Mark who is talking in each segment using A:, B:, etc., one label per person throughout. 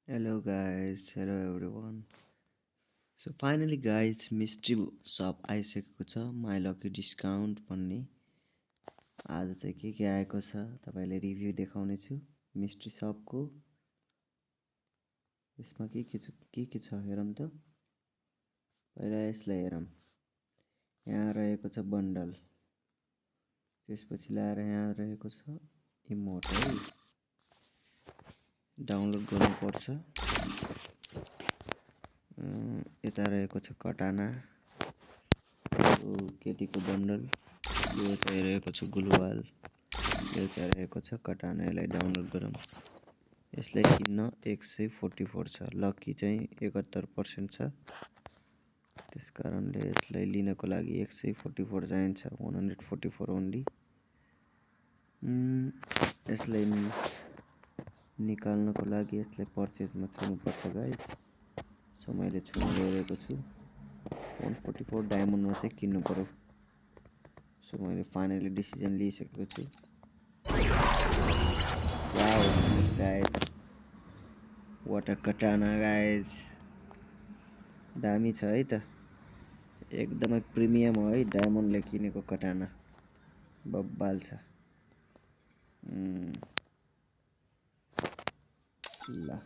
A: Hello guys, hello everyone. So finally guys, mystery shop आइसकेको छ my lucky discount भन्ने। आज चाहिँ के आएको छ तपाईलाई रिभ्यू देखाउने छु मिस्ट्री शपको। यसमा के छ हेरौँ त। पहिला यसलाई हेरौँ। यहाँ रहेको छ बन्डल। त्यसपछि लाएर यहाँ रहेको छ इमोट है। डाउनलोड गर्नुपर्छ। यता रहेको छ कटाना। केटीको बन्डल। यो चाहिँ रहेको छ गुलवाल। यो चाहिँ रहेको छ कटाना। यसलाई डाउनलोड गरौँ। यसलाई किन्न 144 छ। लकी चाहिँ 71% छ। त्यसकारणले यसलाई लिनको लागि 144 चाहिन्छ। 144 ओन्ली। यसलाई निकाल्नको लागि यसलाई पर्चेजमा छुनुपर्छ गाइस। सो मैले छुन गइरहेको छु। 144 डायमन्डमा चाहिँ किन्नु पर्यो। सो मैले फाइनली डिसिजन लिइसकेको छु। वाउ गाइस, व्हाट अ कटाना गाइस। दामी छ है त। एकदमै प्रिमियम हो है डायमन्डले किनेको कटाना। बब्बाल छ। ल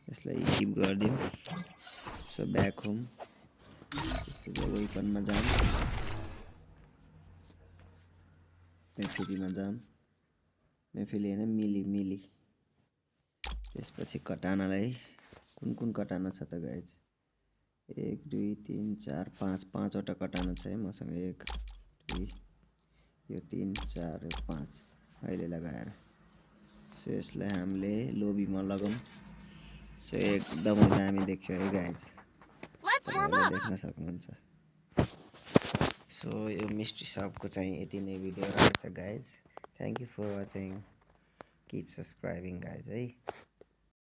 A: यसलाई किप गरिदिउँ। So back home. त्यसपछि वेपनमा जाम। मेफिलीमा जाम। मेफिली हैन मिली। त्यसपछि कटानालाई कुन कटाना छ त गाइज। 1 2 3 4 5 पाँचवटा कटाना छ है मसँग। 1 2 यो 3 4 5 अहिले लगाएर। सो यसलाई हामीले लोबीमा लगाऊँ। सो एकदमै दामी देखियो है गाइज। तपाईँले देख्न सक्नुहुन्छ। सो यो मिस्ट्री शपको चाहिँ यति नै भिडियो रहेछ guys. Thank you for watching. Keep subscribing guys है।